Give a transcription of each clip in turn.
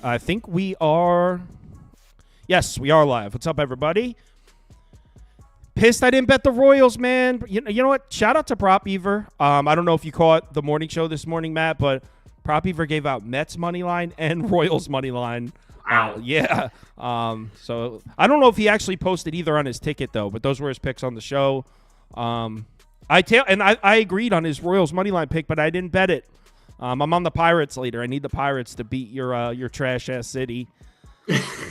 I think we are. Yes, we are live. What's up, everybody? Pissed I didn't bet the Royals, man. You know what? Shout out to Prop Beaver. I don't know if you caught the morning show this morning, Matt, but Prop Beaver gave out Mets money line and Royals money line. Wow. Yeah. So I don't know if he actually posted either on his ticket though, but those were his picks on the show. I agreed on his Royals money line pick, but I didn't bet it. I'm on the Pirates later. I need the Pirates to beat your trash ass city.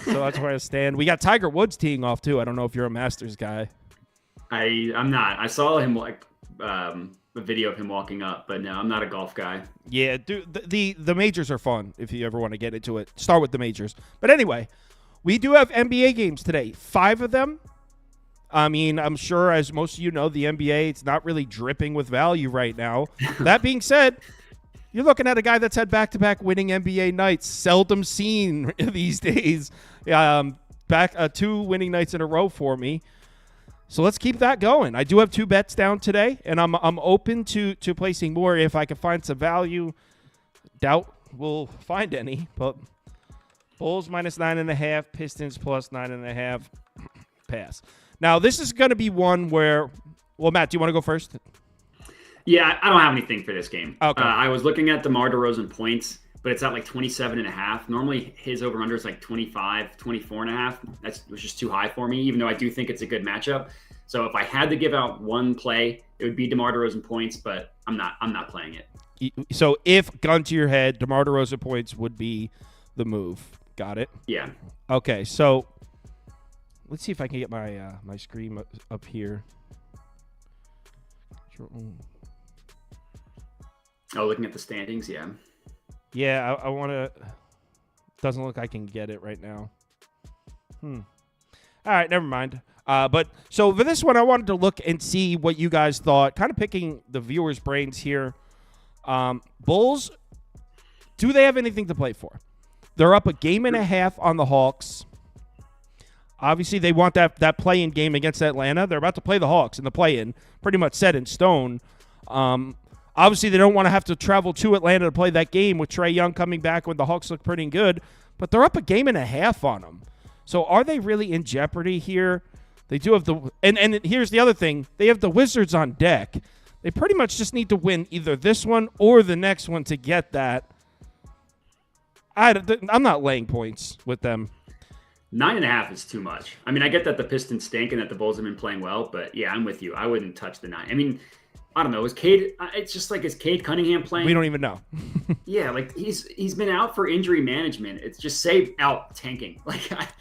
So that's where I stand. We got Tiger Woods teeing off too. I don't know if you're a Masters guy. I'm not. I saw him a video of him walking up, but no, I'm not a golf guy. Yeah, dude, the majors are fun if you ever want to get into it. Start with the majors. But anyway, we do have NBA games today. 5 of them. I mean, I'm sure, as most of you know, the NBA, it's not really dripping with value right now. That being said, you're looking at a guy that's had back-to-back winning NBA nights, seldom seen these days. Back 2 winning nights in a row for me. So let's keep that going. I do have 2 bets down today, and I'm open to placing more if I can find some value. Doubt we'll find any, but Bulls minus 9.5, Pistons plus 9.5, pass. Now, this is going to be one where, well, Matt, do you want to go first? Yeah, I don't have anything for this game. Okay. I was looking at DeMar DeRozan points, but it's at like 27.5. Normally, his over-under is like 25, 24.5. That was just too high for me, even though I do think it's a good matchup. So if I had to give out one play, it would be DeMar DeRozan points, but I'm not playing it. So if gun to your head, DeMar DeRozan points would be the move. Got it? Yeah. Okay, so let's see if I can get my my screen up here. Oh, looking at the standings, yeah. Yeah, I want to. Doesn't look like I can get it right now. All right, never mind. But so for this one, I wanted to look and see what you guys thought. Kind of picking the viewers' brains here. Bulls, do they have anything to play for? They're up 1.5 games on the Hawks. Obviously, they want that play-in game against Atlanta. They're about to play the Hawks in the play-in, pretty much set in stone. Obviously, they don't want to have to travel to Atlanta to play that game with Trae Young coming back when the Hawks look pretty good. But they're up 1.5 games on them. So are they really in jeopardy here? They do have the – and here's the other thing. They have the Wizards on deck. They pretty much just need to win either this one or the next one to get that. I'm not laying points with them. 9.5 is too much. I mean, I get that the Pistons stink and that the Bulls have been playing well, but yeah, I'm with you. I wouldn't touch the 9. I mean, I don't know. Is Cade? It's just like, is Cade Cunningham playing? We don't even know. Yeah, like he's been out for injury management. It's just say out tanking.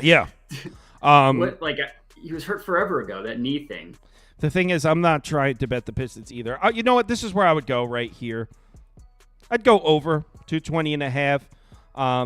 Yeah. He was hurt forever ago. That knee thing. The thing is, I'm not trying to bet the Pistons either. You know what? This is where I would go right here. I'd go over 220.5.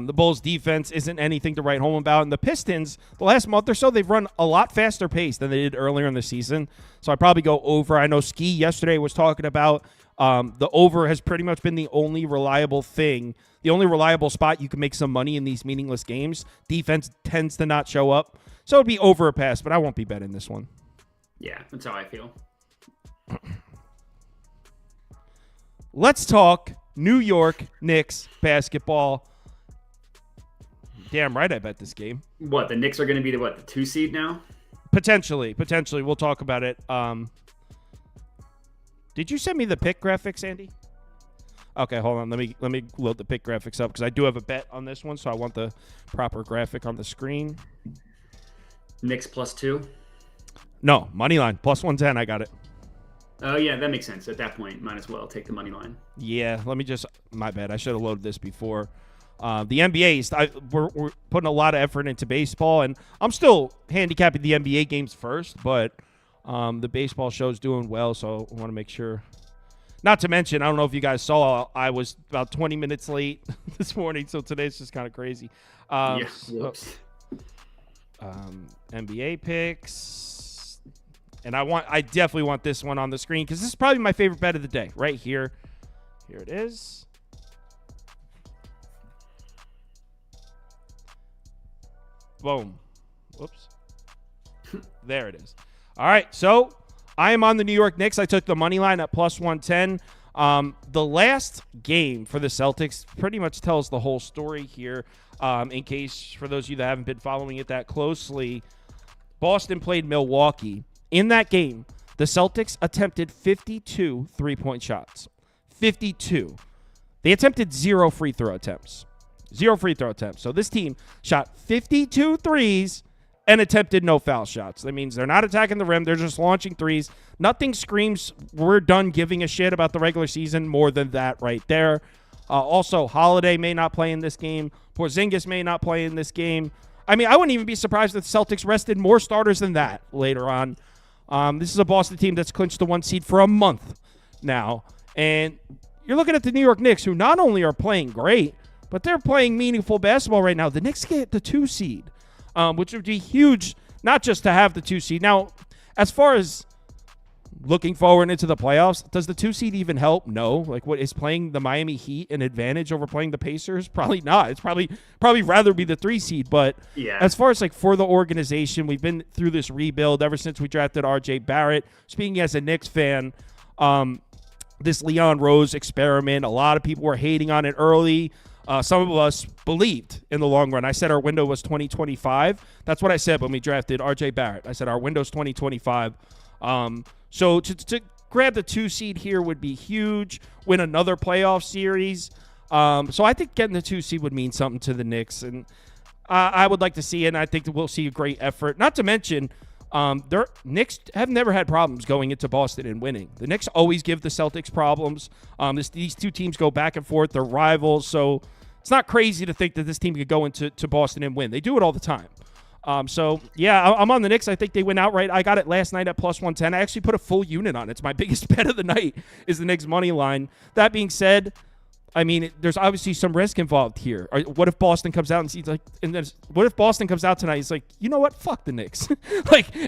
The Bulls' defense isn't anything to write home about. And the Pistons, the last month or so, they've run a lot faster pace than they did earlier in the season. So I'd probably go over. I know Ski yesterday was talking about the over has pretty much been the only reliable thing, the only reliable spot you can make some money in these meaningless games. Defense tends to not show up. So it'd be over a pass, but I won't be betting this one. Yeah, that's how I feel. Let's talk New York Knicks basketball. Damn right I bet this game. What, the Knicks are going to be the 2 seed now? Potentially. We'll talk about it. Did you send me the pick graphics, Andy? Okay, hold on. Let me load the pick graphics up because I do have a bet on this one, so I want the proper graphic on the screen. Knicks +2? No, money line plus 110. I got it. Oh yeah, that makes sense. At that point, might as well take the money line. Yeah, let me just. My bad. I should have loaded this before. The NBA, we're putting a lot of effort into baseball, and I'm still handicapping the NBA games first, but the baseball show's doing well, so I want to make sure. Not to mention, I don't know if you guys saw, I was about 20 minutes late this morning, so today's just kind of crazy. Whoops. NBA picks, and I definitely want this one on the screen because this is probably my favorite bet of the day right here. Here it is. Boom. Whoops. There it is. All right, so I am on the New York Knicks. I took the money line at plus 110. The last game for the Celtics pretty much tells the whole story here. In case, for those of you that haven't been following it that closely, Boston played Milwaukee. In that game, the Celtics attempted 52 three-point shots. 52. They attempted 0 free throw attempts. 0 free throw attempts. So this team shot 52 threes and attempted no foul shots. That means they're not attacking the rim. They're just launching threes. Nothing screams we're done giving a shit about the regular season more than that right there. Also, Holiday may not play in this game. Porzingis may not play in this game. I mean, I wouldn't even be surprised if the Celtics rested more starters than that later on. This is a Boston team that's clinched the 1 seed for a month now. And you're looking at the New York Knicks, who not only are playing great, but they're playing meaningful basketball right now. The Knicks get the 2 seed. Which would be huge, not just to have the 2 seed. Now, as far as looking forward into the playoffs, does the 2 seed even help? No. Like, what is playing the Miami Heat an advantage over playing the Pacers? Probably not. It's probably rather be the 3 seed. But as far as like for the organization, we've been through this rebuild ever since we drafted RJ Barrett. Speaking as a Knicks fan, this Leon Rose experiment, a lot of people were hating on it early. Some of us believed in the long run. I said our window was 2025. That's what I said when we drafted RJ Barrett. I said our window's 2025. So to grab the 2 seed here would be huge. Win another playoff series. So I think getting the 2 seed would mean something to the Knicks. And I would like to see it, and I think that we'll see a great effort. Not to mention, Knicks have never had problems going into Boston and winning. The Knicks always give the Celtics problems. These 2 teams go back and forth. They're rivals, so it's not crazy to think that this team could go into Boston and win. They do it all the time. So, yeah, I'm on the Knicks. I think they win outright. I got it last night at plus 110. I actually put a full unit on it. It's my biggest bet of the night is the Knicks money line. That being said, I mean, there's obviously some risk involved here. What if Boston comes out and sees what if Boston comes out tonight? He's like, you know what? Fuck the Knicks,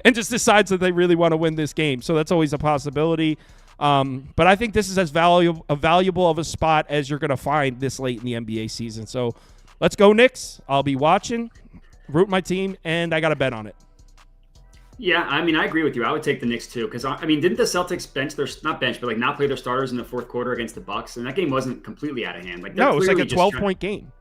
and just decides that they really want to win this game. So that's always a possibility. But I think this is as valuable of a spot as you're going to find this late in the NBA season. So let's go Knicks. I'll be watching, root my team, and I got a bet on it. Yeah, I mean, I agree with you. I would take the Knicks too, because I mean, didn't the Celtics not play their starters in the fourth quarter against the Bucks, and that game wasn't completely out of hand. Like, no, it was like a 12-point game.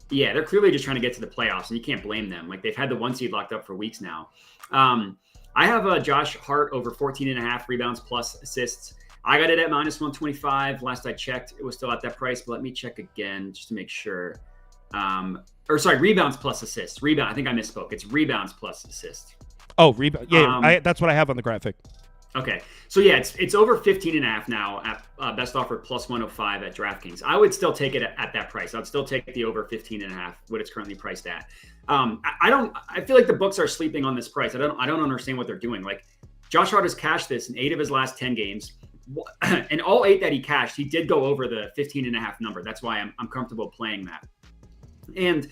Yeah, they're clearly just trying to get to the playoffs, and you can't blame them. Like, they've had the 1 seed locked up for weeks now. I have Josh Hart over 14.5 rebounds plus assists. I got it at minus 125. Last I checked, it was still at that price, but let me check again just to make sure. Rebounds plus assists. I think I misspoke. It's rebounds plus assists. Oh, rebound. Yeah, that's what I have on the graphic. Okay. So, yeah, it's over 15.5 now at best offer plus 105 at DraftKings. I would still take it at that price. I'd still take the over 15.5, what it's currently priced at. I feel like the books are sleeping on this price. I don't understand what they're doing. Like, Josh Hart has cashed this in 8 of his last 10 games. And all 8 that he cashed, he did go over the 15.5 number. That's why I'm comfortable playing that. And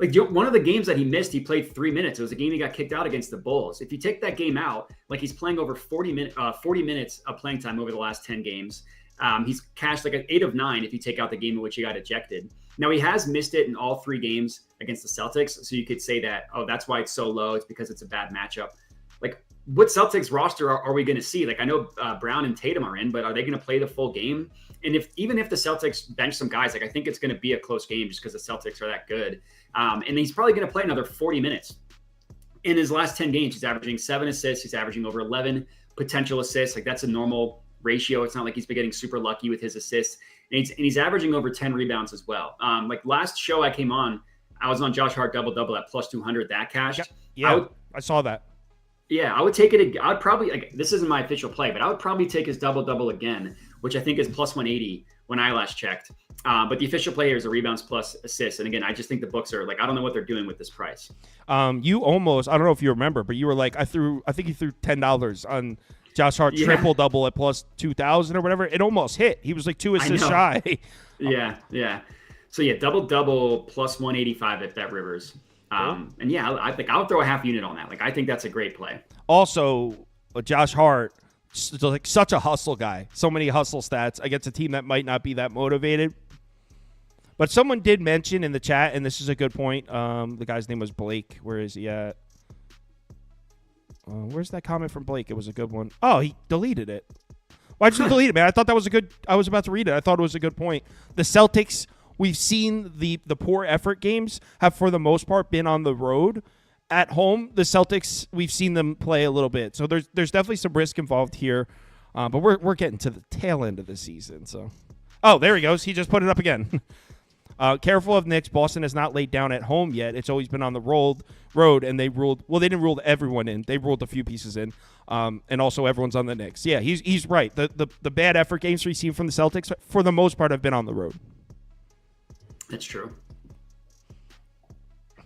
like one of the games that he missed, he played 3 minutes. It was a game he got kicked out against the Bulls. If you take that game out, like he's playing over 40 minutes of playing time over the last 10 games. He's cashed like an 8 of 9 if you take out the game in which he got ejected. Now, he has missed it in all 3 games against the Celtics. So you could say that, oh, that's why it's so low. It's because it's a bad matchup. Like, what Celtics roster are we going to see? Like, I know Brown and Tatum are in, but are they going to play the full game? And even if the Celtics bench some guys, like, I think it's going to be a close game just because the Celtics are that good. And he's probably going to play another 40 minutes. In his last 10 games, he's averaging 7 assists. He's averaging over 11 potential assists. Like, that's a normal ratio. It's not like he's been getting super lucky with his assists. And he's averaging over 10 rebounds as well. Like, last show I came on, I was on Josh Hart double-double at plus 200. That cashed. Yeah, I saw that. Yeah, I would take it. I would probably, like, this isn't my official play, but I would probably take his double-double again, which I think is plus 180 when I last checked. But the official play here is a rebounds plus assists. And again, I just think the books are like, I don't know what they're doing with this price. You almost, I don't know if you remember, but you were like, I think you threw $10 on Josh Hart triple-double at plus 2,000 or whatever. It almost hit. He was like 2 assists shy. Yeah. So yeah, double-double plus 185 at Bet Rivers. And yeah, I think I'll throw a half unit on that. Like, I think that's a great play. Also, Josh Hart, like such a hustle guy. So many hustle stats against a team that might not be that motivated. But someone did mention in the chat, and this is a good point. The guy's name was Blake. Where is he at? Where's that comment from Blake? It was a good one. Oh, he deleted it. Why'd you delete it, man? I thought that was a good. I was about to read it. I thought it was a good point. The Celtics, we've seen the poor effort games have for the most part been on the road. At home, the Celtics, we've seen them play a little bit. So there's definitely some risk involved here. But we're getting to the tail end of the season. So, oh, there he goes. He just put it up again. Careful of Knicks. Boston has not laid down at home yet. It's always been on the road, and they ruled. Well, they didn't rule everyone in. They ruled a few pieces in, and also everyone's on the Knicks. Yeah, he's right. The bad effort games we've seen from the Celtics, for the most part, have been on the road. That's true.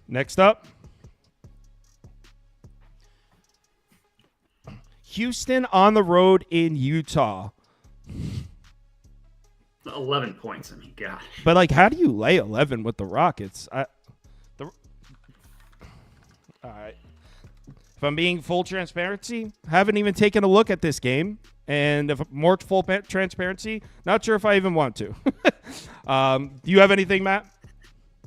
Next up, Houston on the road in Utah. 11 points. I mean, God. But, like, how do you lay 11 with the Rockets? All right. If I'm being full transparency, haven't even taken a look at this game. And if more full transparency, not sure if I even want to. Do you have anything, Matt?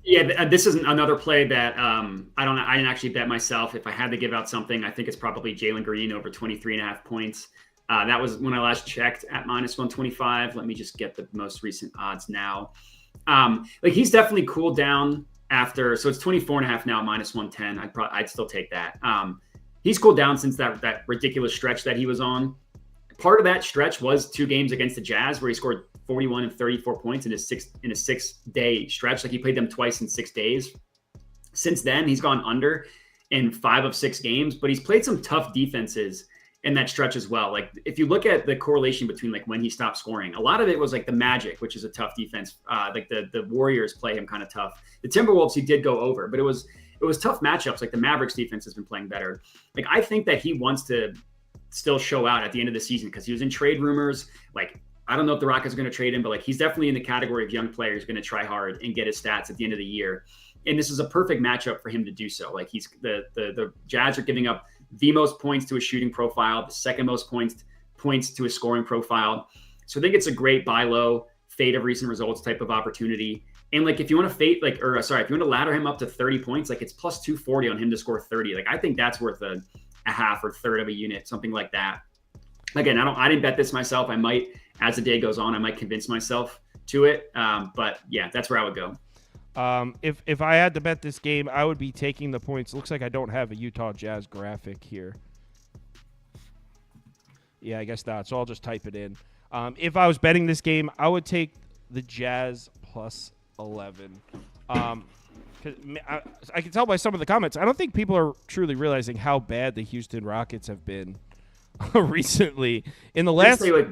Yeah, this is another play that I didn't actually bet myself. If I had to give out something, I think it's probably Jalen Green over 23.5 points. That was when I last checked at -125. Let me just get the most recent odds now. Like he's definitely cooled down after, so it's 24.5 now, -110. I'd still take that. He's cooled down since that ridiculous stretch that he was on. Part of that stretch was 2 games against the Jazz where he scored 41 and 34 points in a 6-day stretch. Like he played them twice in 6 days. Since then, he's gone under in 5 of 6 games, but he's played some tough defenses in that stretch as well. Like if you look at the correlation between like when he stopped scoring, a lot of it was like the Magic, which is a tough defense. Like the Warriors play him kind of tough. The Timberwolves, he did go over, but it was tough matchups. Like the Mavericks defense has been playing better. Like I think that he wants to still show out at the end of the season because he was in trade rumors. Like I don't know if the Rockets are going to trade him, but like he's definitely in the category of young players going to try hard and get his stats at the end of the year. And this is a perfect matchup for him to do so. Like he's the Jazz are giving up the most points to a shooting profile, the second most points to a scoring profile. So I think it's a great buy low, fade of recent results type of opportunity. And like if you want to if you want to ladder him up to 30 points, like it's plus 240 on him to score 30. Like I think that's worth a half or third of a unit, something like that. Again, I didn't bet this myself. I might, as the day goes on, I might convince myself to it. But yeah, that's where I would go. If I had to bet this game, I would be taking the points. Looks like I don't have a Utah Jazz graphic here. Yeah, I guess not. So I'll just type it in. If I was betting this game, I would take the Jazz plus 11. I can tell by some of the comments, I don't think people are truly realizing how bad the Houston Rockets have been recently. In the last, what,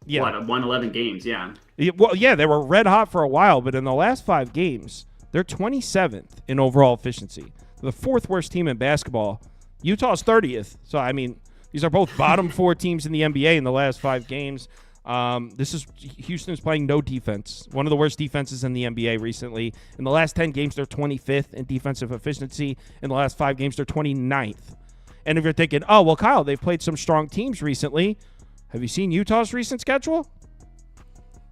111 games, yeah. Well, yeah, they were red hot for a while, but in the last 5 games, they're 27th in overall efficiency. The 4th worst team in basketball. Utah's 30th. So, I mean, these are both bottom 4 teams in the NBA in the last 5 games. Houston's playing no defense. One of the worst defenses in the NBA recently. In the last 10 games, they're 25th in defensive efficiency. In the last 5 games, they're 29th. And if you're thinking, oh, well, Kyle, they've played some strong teams recently. Have you seen Utah's recent schedule?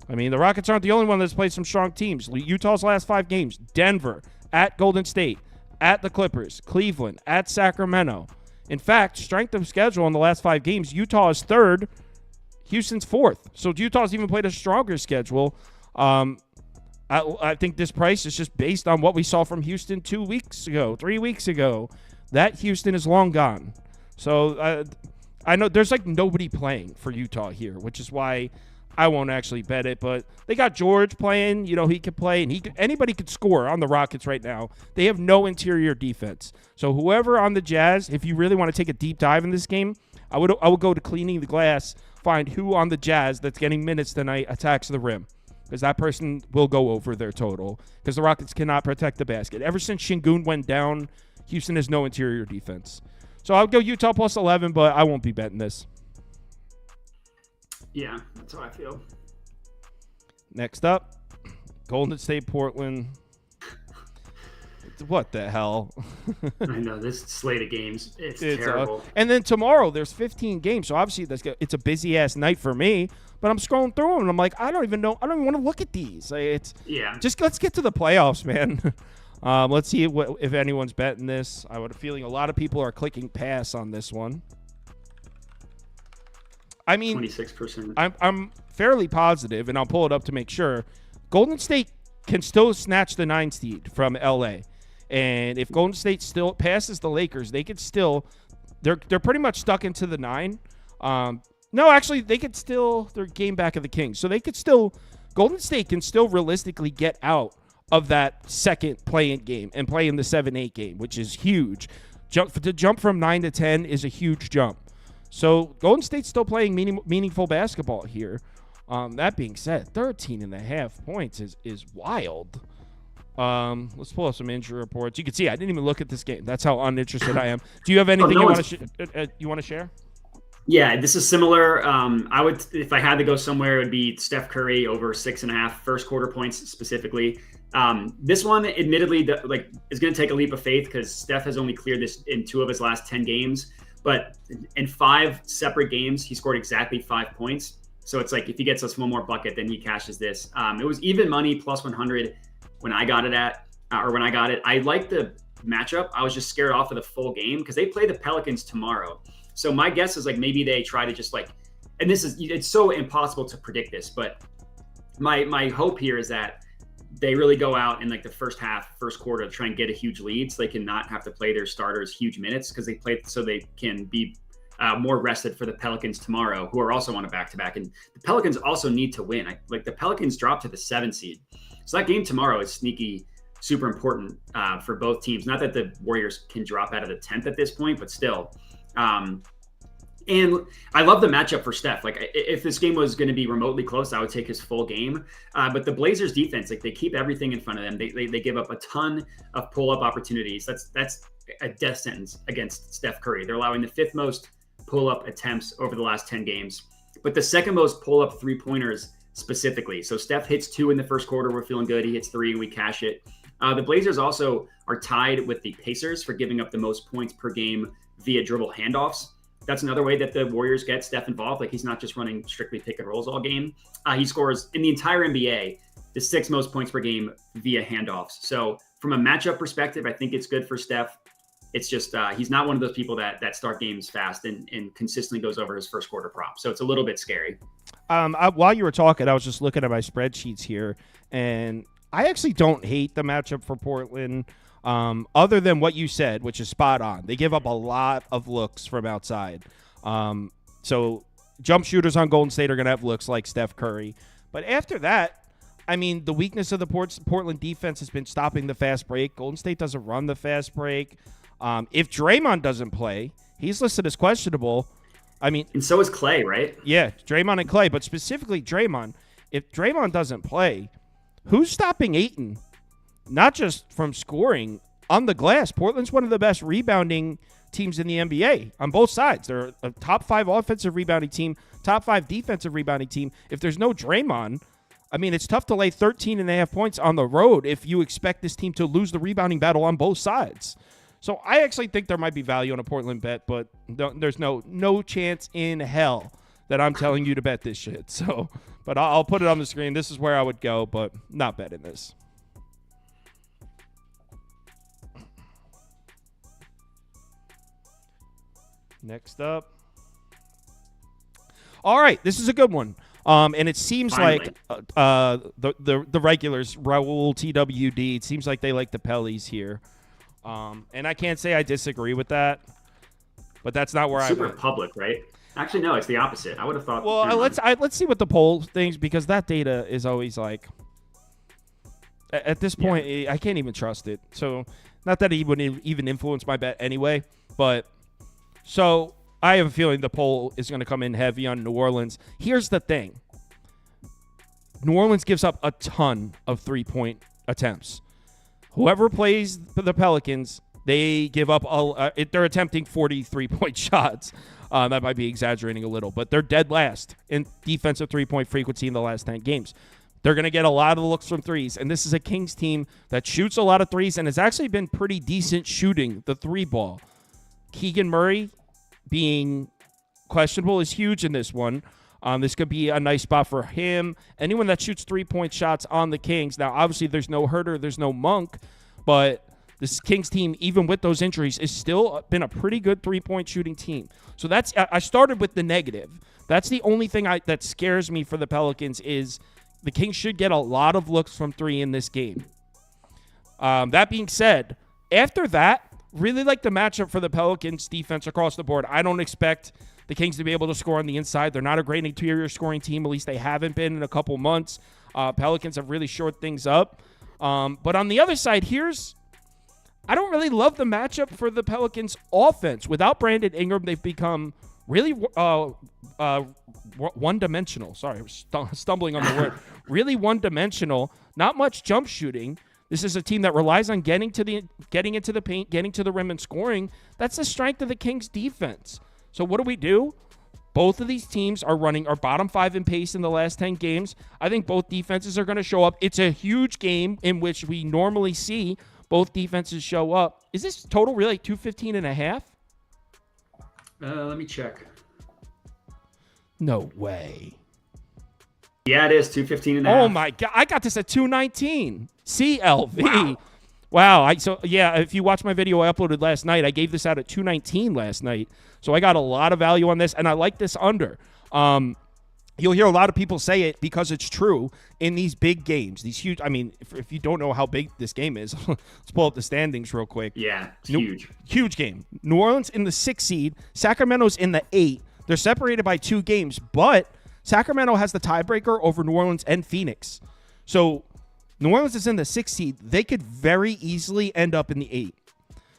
I mean, the Rockets aren't the only one that's played some strong teams. Utah's last 5 games, Denver, at Golden State, at the Clippers, Cleveland, at Sacramento. In fact, strength of schedule in the last 5 games, Utah is 3rd, Houston's 4th. So Utah's even played a stronger schedule. I think this price is just based on what we saw from Houston 2 weeks ago, 3 weeks ago. That Houston is long gone. So I know there's like nobody playing for Utah here, which is why I won't actually bet it. But they got George playing. You know, he could play, and anybody could score on the Rockets right now. They have no interior defense. So whoever on the Jazz, if you really want to take a deep dive in this game, I would go to cleaning the glass, find who on the Jazz that's getting minutes tonight attacks the rim, because that person will go over their total, because the Rockets cannot protect the basket. Ever since Şengün went down, Houston has no interior defense. So I'll go Utah plus 11, but I won't be betting this. Yeah, that's how I feel. Next up, Golden State, Portland. What the hell? I know, this slate of games, it's terrible. And then tomorrow, there's 15 games, so obviously it's a busy-ass night for me, but I'm scrolling through them, and I'm like, I don't even want to look at these. Just let's get to the playoffs, man. Let's see if anyone's betting this. I have a feeling a lot of people are clicking pass on this one. I mean, 26%. I'm fairly positive, and I'll pull it up to make sure. Golden State can still snatch the 9 seed from LA. And if Golden State still passes the Lakers, they could still they're pretty much stuck into the 9. No, actually they could still they're game back of the Kings. So they could still Golden State can still realistically get out of that second play-in game and play in the 7-8 game, which is huge. To jump from 9 to 10 is a huge jump. So Golden State's still playing meaningful basketball here. That being said, 13.5 points is wild. Let's pull up some injury reports. You can see I didn't even look at this game. That's how uninterested I am. Do you have anything you want to share? Yeah, this is similar. I would, if I had to go somewhere, it would be Steph Curry over 6.5 first quarter points specifically. This one, admittedly, is going to take a leap of faith because Steph has only cleared this in 2 of his last 10 games. But in 5 separate games, he scored exactly 5 points. So it's like if he gets us one more bucket, then he cashes this. It was even money plus 100 when I got it I liked the matchup. I was just scared off of the full game because they play the Pelicans tomorrow. So my guess is maybe they try to just and it's so impossible to predict this, but my hope here is that they really go out in the first quarter to try and get a huge lead so they can not have to play their starters huge minutes because they play so they can be more rested for the Pelicans tomorrow, who are also on a back-to-back. And the Pelicans also need to win. The Pelicans dropped to the 7 seed. So that game tomorrow is sneaky, super important for both teams. Not that the Warriors can drop out of the 10th at this point, but still. And I love the matchup for Steph. If this game was going to be remotely close, I would take his full game. But the Blazers defense, they keep everything in front of them. They give up a ton of pull-up opportunities. That's a death sentence against Steph Curry. They're allowing the 5th most pull-up attempts over the last 10 games, but the 2nd most pull-up 3-pointers specifically. So Steph hits 2 in the first quarter. We're feeling good. He hits 3 and we cash it. The Blazers also are tied with the Pacers for giving up the most points per game via dribble handoffs. That's another way that the Warriors get Steph involved. He's not just running strictly pick and rolls all game. He scores in the entire NBA the 6th most points per game via handoffs. So from a matchup perspective, I think it's good for Steph. It's just he's not one of those people that start games fast and consistently goes over his first quarter prop. So it's a little bit scary. While you were talking, I was just looking at my spreadsheets here, and I actually don't hate the matchup for Portland. Other than what you said, which is spot on. They give up a lot of looks from outside. So jump shooters on Golden State are going to have looks like Steph Curry. But after that, I mean, the weakness of the Portland defense has been stopping the fast break. Golden State doesn't run the fast break. If Draymond doesn't play, he's listed as questionable. I mean, and so is Clay, right? Yeah, Draymond and Clay, but specifically Draymond. If Draymond doesn't play, who's stopping Ayton? Not just from scoring on the glass. Portland's one of the best rebounding teams in the NBA on both sides. They're a top 5 offensive rebounding team, top 5 defensive rebounding team. If there's no Draymond, I mean, it's tough to lay 13.5 points on the road if you expect this team to lose the rebounding battle on both sides. So I actually think there might be value on a Portland bet, but there's no chance in hell that I'm telling you to bet this shit. So, but I'll put it on the screen. This is where I would go, but not betting this. Next up. All right, this is a good one. And it seems Finally. like the regulars, Raul, TWD, it seems like they like the Pellies here. And I can't say I disagree with that, but that's not where Super I went. public, right? Actually, no, it's the opposite. I would have thought. Well, let's see what the poll thinks, because that data is always like, at this point, I can't even trust it. So not that he would even influence my bet anyway, but so I have a feeling the poll is going to come in heavy on New Orleans. Here's the thing. New Orleans gives up a ton of 3-point attempts. Whoever plays the Pelicans, they give up they're attempting 43-point shots. That might be exaggerating a little, but they're dead last in defensive 3-point frequency in the last 10 games. They're going to get a lot of looks from threes, and this is a Kings team that shoots a lot of threes and has actually been pretty decent shooting the 3 ball. Keegan Murray being questionable is huge in this one. This could be a nice spot for him. Anyone that shoots 3-point shots on the Kings. Now, obviously, there's no Herter, there's no Monk, but this Kings team, even with those injuries, is still been a pretty good 3-point shooting team. So I started with the negative. That's the only thing that scares me for the Pelicans is the Kings should get a lot of looks from 3 in this game. That being said, after that, really like the matchup for the Pelicans defense across the board. I don't expect the Kings to be able to score on the inside. They're not a great interior scoring team. At least they haven't been in a couple months. Pelicans have really shored things up. But on the other side, I don't really love the matchup for the Pelicans offense. Without Brandon Ingram, they've become really one-dimensional. Sorry, I was stumbling on the word. Really one-dimensional. Not much jump shooting. This is a team that relies on getting into the paint, getting to the rim, and scoring. That's the strength of the Kings' defense. So what do? Both of these teams are bottom 5 in pace in the last 10 games. I think both defenses are going to show up. It's a huge game in which we normally see both defenses show up. Is this total really like 215.5? Let me check. No way. Yeah, it is 215.5. Oh my God. I got this at 219. CLV. Wow. If you watch my video I uploaded last night, I gave this out at 219 last night. So I got a lot of value on this, and I like this under. You'll hear a lot of people say it because it's true in these big games, these huge. I mean, if you don't know how big this game is, let's pull up the standings real quick. Yeah, it's huge. Huge game. New Orleans in the 6th seed. Sacramento's in the 8. They're separated by 2 games, but Sacramento has the tiebreaker over New Orleans and Phoenix. So New Orleans is in the 6th seed. They could very easily end up in the 8.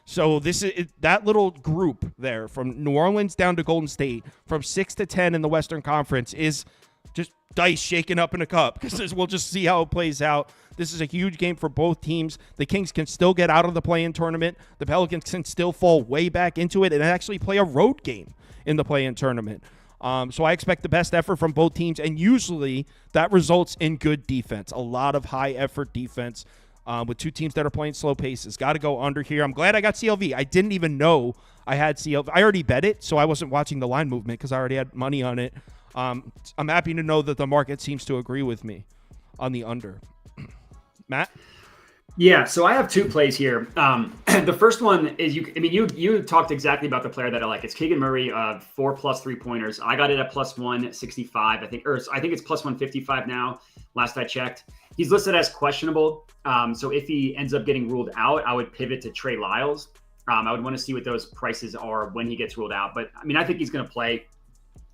So this is that little group there from New Orleans down to Golden State, from 6 to 10 in the Western Conference, is just dice shaken up in a cup, because we'll just see how it plays out. This is a huge game for both teams. The Kings can still get out of the play-in tournament. The Pelicans can still fall way back into it and actually play a road game in the play-in tournament. So I expect the best effort from both teams, and usually that results in good defense, a lot of high-effort defense. With 2 teams that are playing slow paces. Got to go under here. I'm glad I got CLV. I didn't even know I had CLV. I already bet it, so I wasn't watching the line movement because I already had money on it. I'm happy to know that the market seems to agree with me on the under. Matt? Yeah, so I have 2 plays here. The first one is you talked exactly about the player that I like. It's Keegan Murray, 4+ 3-pointers. I got it at plus 165, I think it's plus 155 now. Last I checked, he's listed as questionable. So if he ends up getting ruled out, I would pivot to Trey Lyles. I would want to see what those prices are when he gets ruled out. But I mean, I think he's going to play.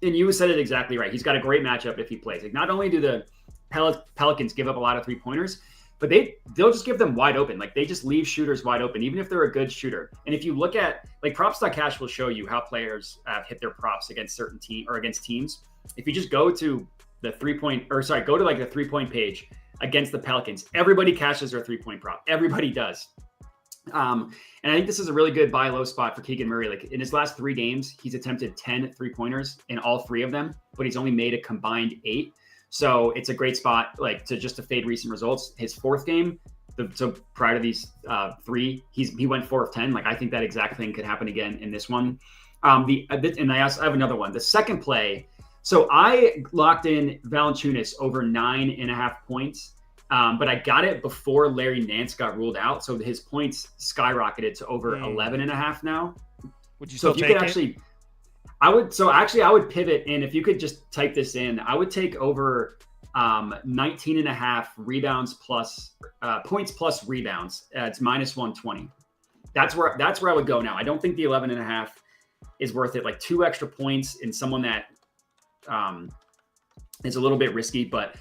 And you said it exactly right. He's got a great matchup if he plays. Like, not only do the Pelicans give up a lot of 3-pointers, but they'll just give them wide open. Like, they just leave shooters wide open, even if they're a good shooter. And if you look at, like, props.cash will show you how players hit their props against certain team or against teams. If you just go to the 3-point page against the Pelicans, everybody cashes their 3-point prop. Everybody does. And I think this is a really good buy low spot for Keegan Murray. Like, in his last 3 games, he's attempted 10 3-pointers in all 3 of them, but he's only made a combined 8. So it's a great spot, like, to fade recent results. His 4th game, so prior to these 3, he went 4 of 10. Like, I think that exact thing could happen again in this one. I have another one. The second play. So I locked in Valanciunas over 9.5 points. But I got it before Larry Nance got ruled out. So his points skyrocketed to over 11.5 now. Would you so still if you take could it? actually, I would pivot. And if you could just type this in, I would take over 19.5 rebounds plus points plus rebounds. It's minus 120. That's where I would go now. I don't think the 11.5 is worth it. Like, 2 extra points in someone that is a little bit risky, but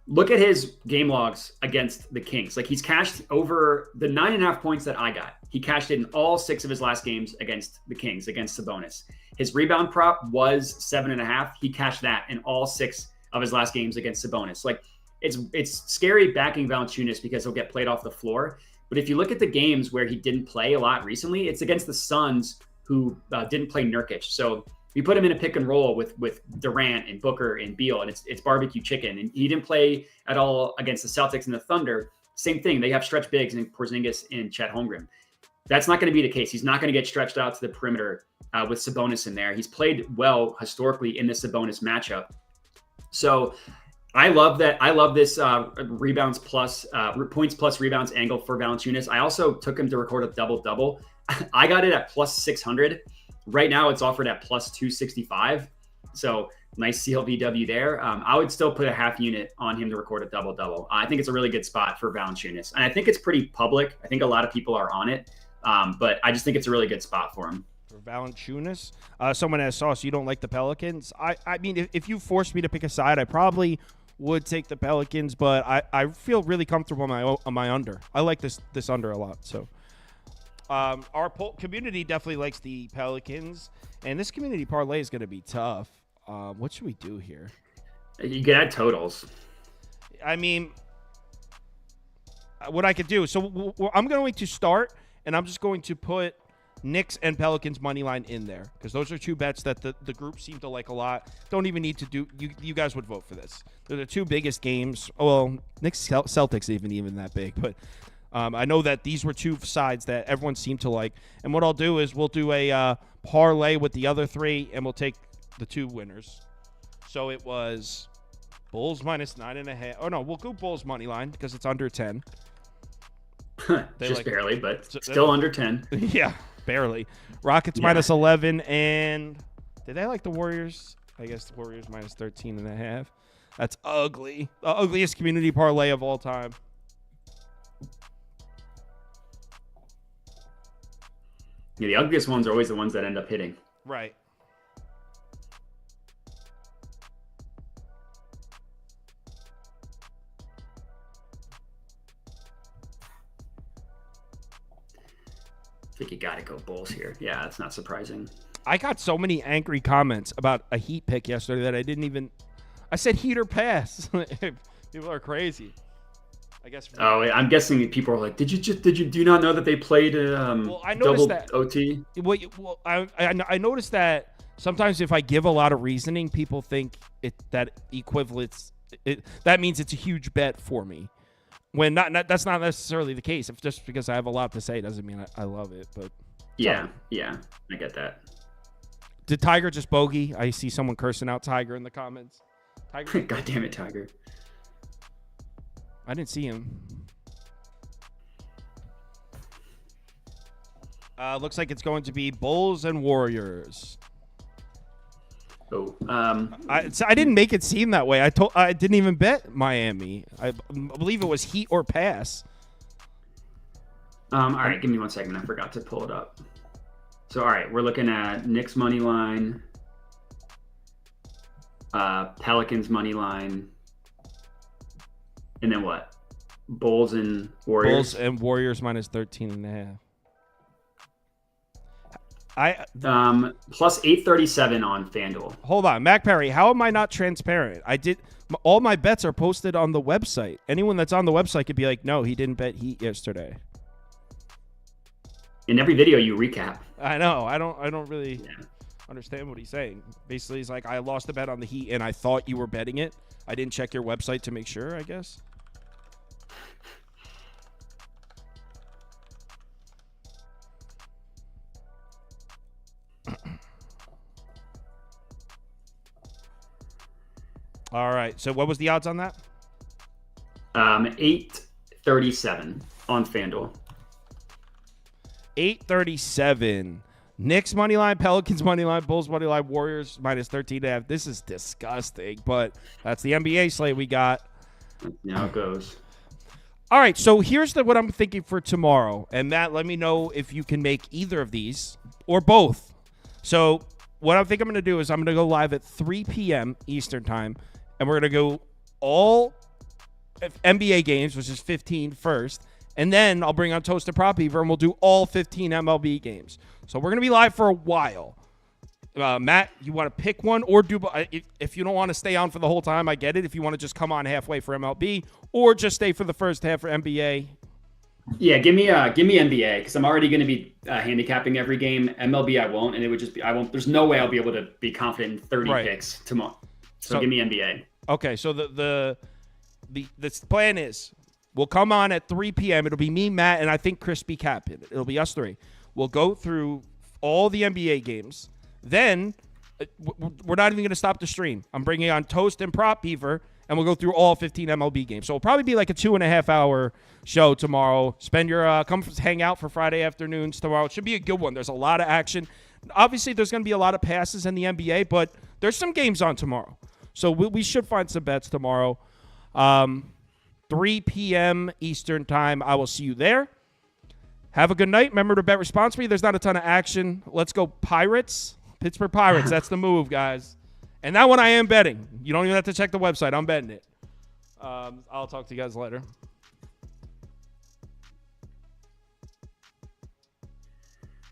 look at his game logs against the Kings. Like, he's cashed over the 9.5 points that I got. He cashed it in all 6 of his last games against the Kings, against Sabonis. His rebound prop was 7.5. He cashed that in all 6 of his last games against Sabonis. Like, it's scary backing Valanciunas because he'll get played off the floor. But if you look at the games where he didn't play a lot recently, it's against the Suns, who didn't play Nurkic. So we put him in a pick and roll with Durant and Booker and Beal, and it's barbecue chicken. And he didn't play at all against the Celtics and the Thunder. Same thing. They have stretch bigs in Porzingis and Chet Holmgren. That's not going to be the case. He's not going to get stretched out to the perimeter with Sabonis in there. He's played well historically in the Sabonis matchup. So I love that. I love this rebounds plus points plus rebounds angle for Valanciunas. I also took him to record a double-double. I got it at plus 600. Right now it's offered at plus 265. So nice CLVW there. I would still put a half unit on him to record a double-double. I think it's a really good spot for Valanciunas. And I think it's pretty public. I think a lot of people are on it. But I just think it's a really good spot for him. For Valanciunas, someone has Sauce. You don't like the Pelicans? I mean, if you forced me to pick a side, I probably would take the Pelicans, but I feel really comfortable on my under. I like this under a lot. So our community definitely likes the Pelicans, and this community parlay is going to be tough. What should we do here? You can add totals. I mean, what I could do. So I'm going to start, and I'm just going to put Knicks and Pelicans money line in there because those are two bets that the group seem to like a lot. Don't even need to do. You guys would vote for this. They're the two biggest games. Well, Knicks Celtics even that big, but I know that these were two sides that everyone seemed to like. And what I'll do is we'll do a parlay with the other three, and we'll take the two winners. So it was Bulls minus 9.5. Oh no, we'll go Bulls money line because it's under 10. Just barely, but still under 10. Yeah, barely. Rockets minus 11, and did they like the Warriors? I guess the Warriors minus 13.5. That's ugly. The ugliest community parlay of all time. Yeah, the ugliest ones are always the ones that end up hitting. Right. I think you got to go Bulls here. Yeah, that's not surprising. I got so many angry comments about a Heat pick yesterday that I didn't even. I said Heat or pass. People are crazy. I guess. I'm guessing people are like, do you not know that they played I double that, OT? Well, I noticed that sometimes if I give a lot of reasoning, people think that equivalence. That means it's a huge bet for me. When that's not necessarily the case. If just because I have a lot to say doesn't mean I love it. But yeah, I get that. Did Tiger just bogey? I see someone cursing out Tiger in the comments. Tiger. God damn it, Tiger. I didn't see him. Looks like it's going to be Bulls and Warriors. Oh, I didn't make it seem that way. I didn't even bet Miami. I believe it was Heat or pass. All right, give me 1 second. I forgot to pull it up. So, all right, we're looking at Knicks money line, Pelicans money line, and then what? Bulls and Warriors. Bulls and Warriors minus 13.5. Plus 837 on FanDuel. Hold on, Mac Perry. How am I not transparent? All my bets are posted on the website. Anyone that's on the website could be like, no, he didn't bet Heat yesterday. In every video, you recap. I know. I don't really understand what he's saying. Basically, he's like, I lost a bet on the Heat, and I thought you were betting it. I didn't check your website to make sure, I guess. All right. So what was the odds on that? 837 on FanDuel. 837. Knicks money line, Pelicans money line, Bulls money line, Warriors minus 13.5. This is disgusting, but that's the NBA slate we got. Now it goes. All right, so here's what I'm thinking for tomorrow. And Matt, let me know if you can make either of these or both. So what I think I'm going to do is I'm going to go live at 3 p.m. Eastern time, and we're going to go all NBA games, which is 15 first. And then I'll bring on Toasted Prop Beaver, and we'll do all 15 MLB games. So we're going to be live for a while. Matt, you want to pick one or do if you don't want to stay on for the whole time, I get it. If you want to just come on halfway for MLB or just stay for the first half for NBA. Yeah, give me NBA because I'm already going to be handicapping every game. MLB I won't, and it would just be I won't. There's no way I'll be able to be confident in 30 picks tomorrow. So give me NBA. Okay, so the plan is we'll come on at 3 p.m. It'll be me, Matt, and I think Crispy Cap. It'll be us three. We'll go through all the NBA games. Then we're not even going to stop the stream. I'm bringing on Toast and Prop Beaver, and we'll go through all 15 MLB games. So it'll probably be like a 2.5 hour show tomorrow. Spend your come hang out for Friday afternoons tomorrow. It should be a good one. There's a lot of action. Obviously, there's going to be a lot of passes in the NBA, but there's some games on tomorrow. So we should find some bets tomorrow. 3 p.m. Eastern time. I will see you there. Have a good night. Remember to bet responsibly. There's not a ton of action. Let's go Pirates. Pittsburgh Pirates. That's the move, guys. And that one I am betting. You don't even have to check the website. I'm betting it. I'll talk to you guys later.